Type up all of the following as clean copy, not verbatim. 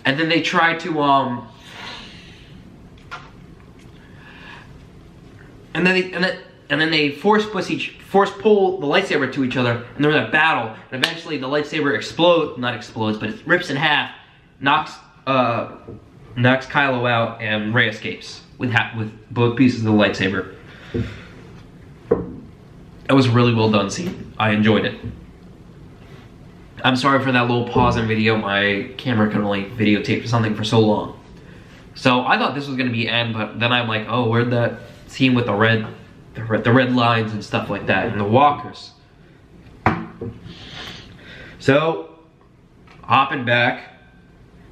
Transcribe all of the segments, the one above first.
And then they try to and then they force pull the lightsaber to each other, and they're in a battle. And eventually, the lightsaber not explodes, but it rips in half, knocks Kylo out, and Rey escapes with both pieces of the lightsaber. It was a really well done scene. I enjoyed it. I'm sorry for that little pause in video. My camera can only videotape something for so long. So I thought this was gonna be end, but then I'm like, oh, where'd that scene with the red lines and stuff like that, and the walkers. So, hopping back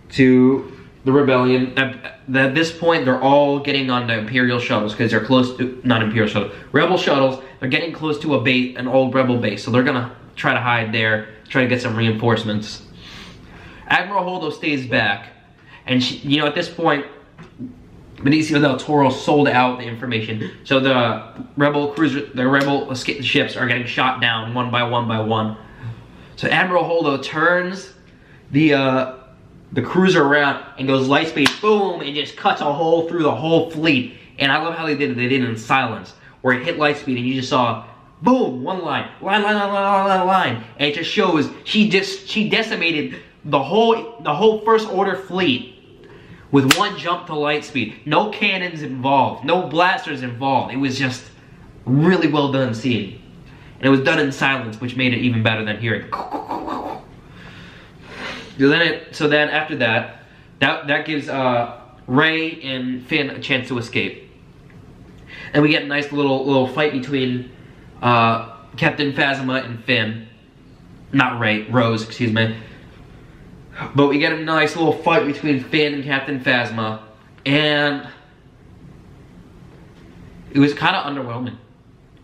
to the rebellion. At this point, they're all getting on the Imperial shuttles because they're close to, not Imperial shuttles, Rebel shuttles. They're getting close to an old Rebel base, so they're gonna try to hide there, try to get some reinforcements. Admiral Holdo stays back, and she, at this point, Benicio del Toro sold out the information, so the rebel ships are getting shot down one by one. So Admiral Holdo turns the cruiser around and goes light speed, boom, and just cuts a hole through the whole fleet. And I love how they did it. They did it in silence, where it hit light speed and you just saw, boom, one line, and it just shows she decimated the whole First Order fleet with one jump to light speed. No cannons involved, no blasters involved. It was just really well done scene. And it was done in silence, which made it even better than hearing. So then after that gives Rey and Finn a chance to escape. And we get a nice little fight between Captain Phasma and Finn. Not Rose, excuse me. But we get a nice little fight between Finn and Captain Phasma, and it was kind of underwhelming,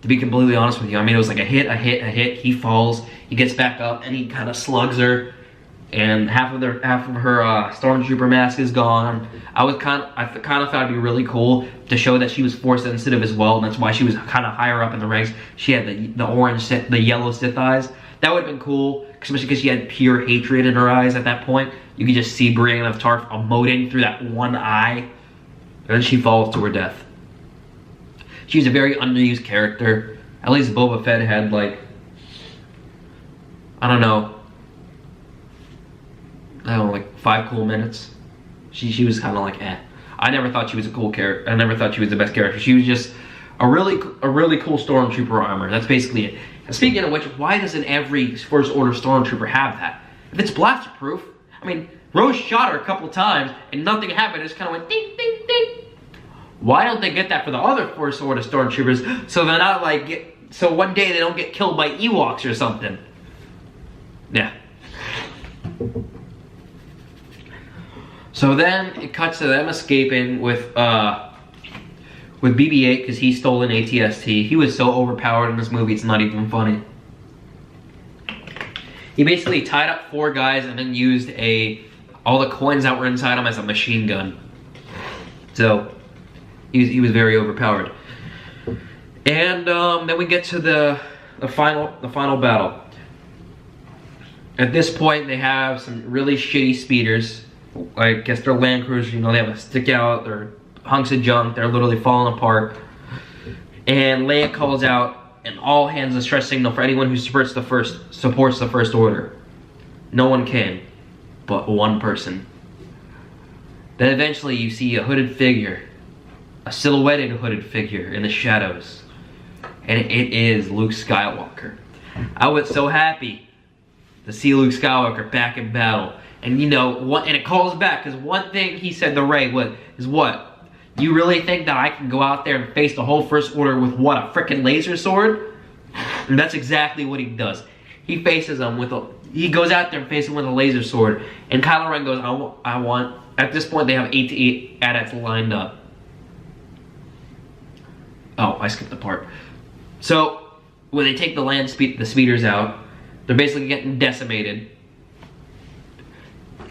to be completely honest with you. I mean, it was like a hit, he falls, he gets back up, and he kind of slugs her, and half of her stormtrooper mask is gone. I kind of thought it'd be really cool to show that she was force sensitive as well, and that's why she was kind of higher up in the ranks. She had the yellow Sith eyes. That would have been cool, especially because she had pure hatred in her eyes at that point. You could just see Brienne of Tarth emoting through that one eye. And then she falls to her death. She's a very underused character. At least Boba Fett had, like, I don't know, like 5 cool minutes. She was kind of like, eh. I never thought she was a cool character. I never thought she was the best character. She was just a really cool stormtrooper armor. That's basically it. And speaking of which, why doesn't every First Order stormtrooper have that? If it's blaster proof, I mean, Rose shot her a couple times and nothing happened. It just kind of went ding, ding, ding. Why don't they get that for the other First Order stormtroopers, so they're not like so one day they don't get killed by Ewoks or something? Yeah. So then it cuts to them escaping with BB-8 because he stole an AT-ST. He was so overpowered in this movie, it's not even funny. He basically tied up 4 guys and then used all the coins that were inside him as a machine gun. So he was very overpowered. And then we get to the final battle. At this point, they have some really shitty speeders. I guess they're Land Cruisers. They have a stick out. They're hunks of junk. They're literally falling apart. And Leia calls out an all hands distress signal for anyone who supports the First Order. No one came, but one person. Then eventually you see a hooded figure, a silhouetted hooded figure in the shadows, and it is Luke Skywalker. I was so happy to see Luke Skywalker back in battle. And and it calls back, because one thing he said to Rey is what? You really think that I can go out there and face the whole First Order with what, a freaking laser sword? And that's exactly what he does. He faces them he goes out there and faces them with a laser sword. And Kylo Ren goes, I want, at this point they have 8 AT-ATs lined up. Oh, I skipped the part. So, when they take the speeders out, they're basically getting decimated.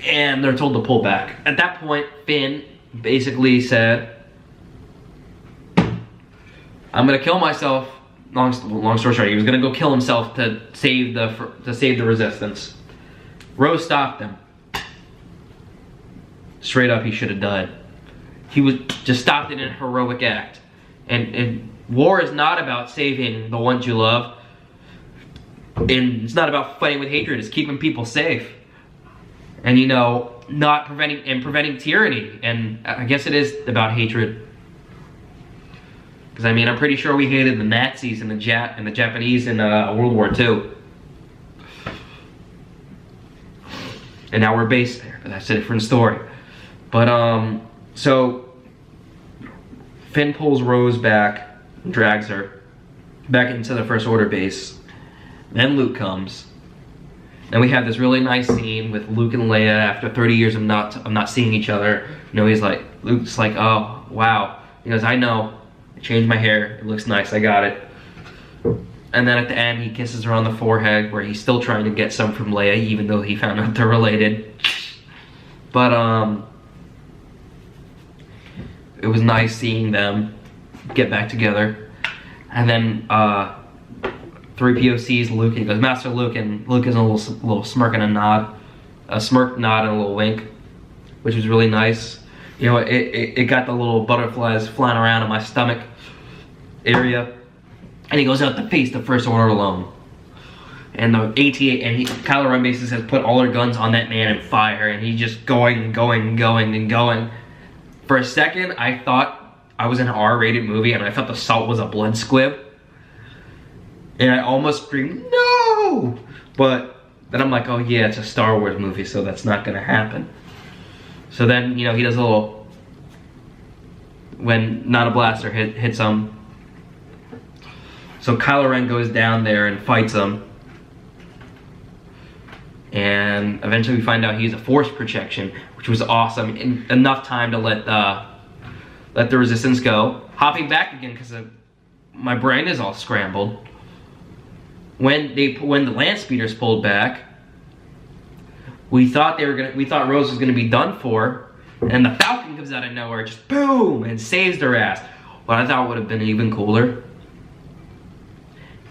And they're told to pull back. At that point, Finn basically said, I'm gonna kill myself. Long story short, he was gonna go kill himself to save the Resistance. Rose stopped him. straight up, he should have died. He was just stopped in a heroic act. And war is not about saving the ones you love. And it's not about fighting with hatred. It's keeping people safe. And you know, not preventing tyranny. And I guess it is about hatred. Because I mean, I'm pretty sure we hated the Nazis and the Japanese in World War II. And now we're based there, but that's a different story. But so Finn pulls Rose back, and drags her back into the First Order base. Then Luke comes. Then we have this really nice scene with Luke and Leia after 30 years of not seeing each other. You know, Luke's like, oh wow. He goes, I know. I changed my hair. It looks nice. I got it. And then at the end, he kisses her on the forehead, where he's still trying to get some from Leia, even though he found out they're related. But it was nice seeing them get back together. And then 3PO sees Luke and he goes, Master Luke, and Luke is a little smirk and a smirk, nod, and a little wink, which was really nice. You know, it got the little butterflies flying around in my stomach area. And he goes out to face the First Order alone. And the AT-8, and Kylo Ren basically has put all their guns on that man and fire, and he's just going and going and going and going. For a second, I thought I was in an R-rated movie, and I thought the salt was a blood squib. And I almost screamed, no! But then I'm like, oh yeah, it's a Star Wars movie, so that's not gonna happen. So then, you know, he does a little, when not a blaster hits him. So Kylo Ren goes down there and fights him. And eventually we find out he's a force projection, which was awesome. Enough time to let the resistance go. Hopping back again because my brain is all scrambled. When the land speeders pulled back, we thought Rose was gonna be done for, and the Falcon comes out of nowhere, just boom, and saves their ass. What I thought would have been even cooler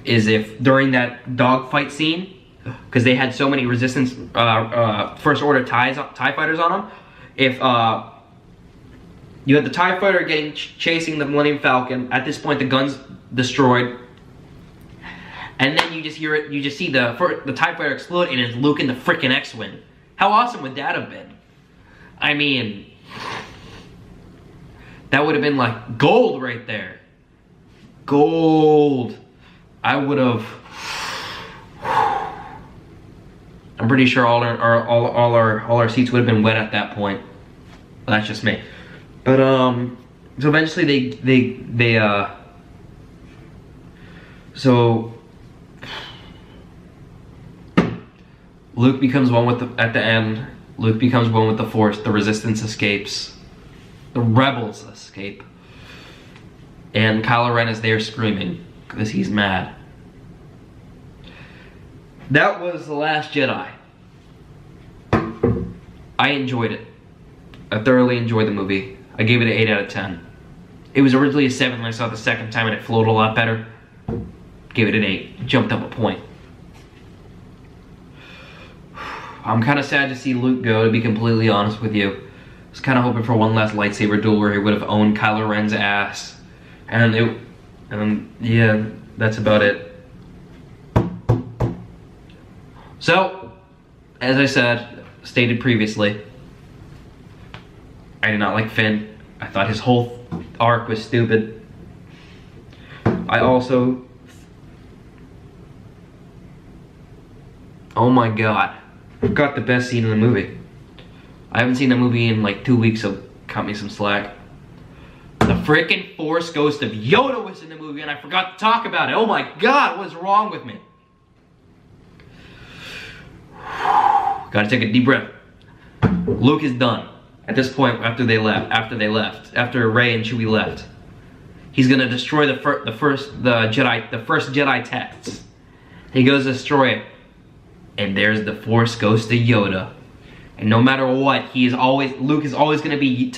is if during that dogfight scene, because they had so many resistance First Order TIE fighters on them, if you had the TIE fighter chasing the Millennium Falcon, at this point the gun's destroyed, and then you just see the TIE fighter explode, and it's Luke in the frickin' X-Wing. How awesome would that have been? I mean, that would have been like gold right there. Gold. I would have. I'm pretty sure all our seats would have been wet at that point. Well, that's just me. But so eventually so Luke becomes one with at the end. Luke becomes one with the Force. The Resistance escapes. The Rebels escape. And Kylo Ren is there screaming because he's mad. That was The Last Jedi. I enjoyed it. I thoroughly enjoyed the movie. I gave it an 8 out of 10. It was originally a 7 when I saw it the second time and it flowed a lot better. Gave it an 8. Jumped up a point. I'm kind of sad to see Luke go, to be completely honest with you. I was kind of hoping for one last lightsaber duel where he would have owned Kylo Ren's ass. And yeah, that's about it. So, as I stated previously, I did not like Finn. I thought his whole arc was stupid. I also... Oh my god. I forgot the best scene in the movie. I haven't seen the movie in like 2 weeks, so cut me some slack. The freaking Force Ghost of Yoda was in the movie and I forgot to talk about it. Oh my god, what's wrong with me? Gotta take a deep breath. Luke is done. At this point, after Rey and Chewie left, he's gonna destroy the first Jedi texts. He goes to destroy it, and there's the Force Ghost of Yoda. And no matter what, Luke is always gonna be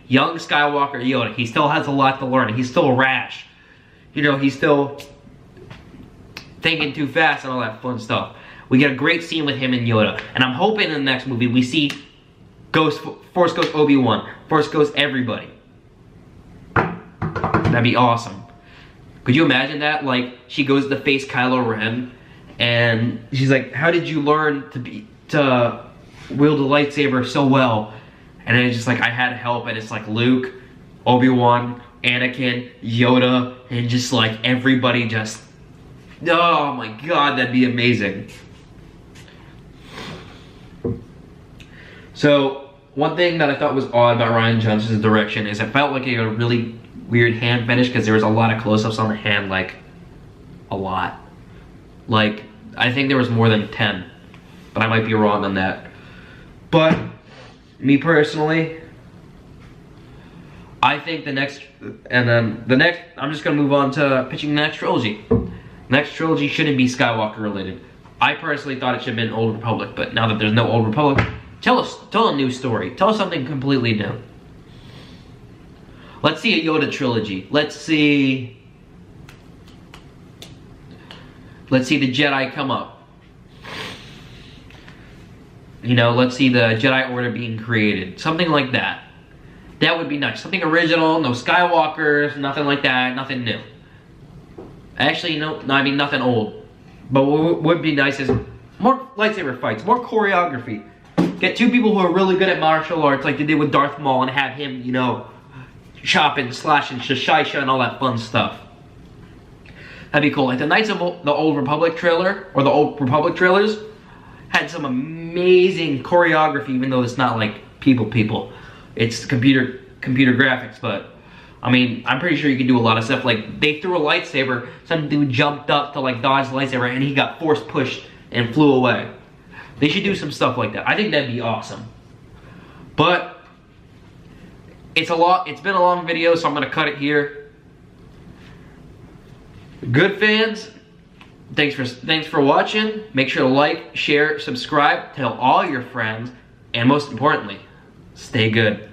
young Skywalker Yoda. He still has a lot to learn. He's still rash. You know, he's still thinking too fast and all that fun stuff. We get a great scene with him and Yoda, and I'm hoping in the next movie we see Force Ghost Obi-Wan, Force Ghost everybody. That'd be awesome. Could you imagine that? Like, she goes to face Kylo Ren, and she's like, how did you learn to wield a lightsaber so well? And then it's just like, I had help, and it's like Luke, Obi-Wan, Anakin, Yoda, and just like everybody just, oh my god, that'd be amazing. So, one thing that I thought was odd about Rian Johnson's direction is it felt like a really weird hand finish because there was a lot of close-ups on the hand, like, a lot. Like, I think there was more than 10, but I might be wrong on that. But, me personally, I think I'm just gonna move on to pitching the next trilogy. Next trilogy shouldn't be Skywalker related. I personally thought it should have been Old Republic, but now that there's no Old Republic, tell a new story. Tell us something completely new. Let's see a Yoda trilogy. Let's see the Jedi come up. You know, let's see the Jedi Order being created. Something like that. That would be nice. Something original, no Skywalkers, nothing like that, nothing new. Actually, no, I mean nothing old. But what would be nice is more lightsaber fights, more choreography. Get two people who are really good at martial arts like they did with Darth Maul and have him, you know, chopping, slashing, shashaisha and all that fun stuff. That'd be cool. Like the Knights of the Old Republic trailer, or the Old Republic trailers, had some amazing choreography, even though it's not like people. It's computer graphics, but I mean, I'm pretty sure you can do a lot of stuff. Like, they threw a lightsaber, some dude jumped up to like dodge the lightsaber, and he got force pushed and flew away. They should do some stuff like that. I think that'd be awesome. But it's been a long video, so I'm gonna cut it here. Good fans, thanks for watching. Make sure to like, share, subscribe, tell all your friends, and most importantly, stay good.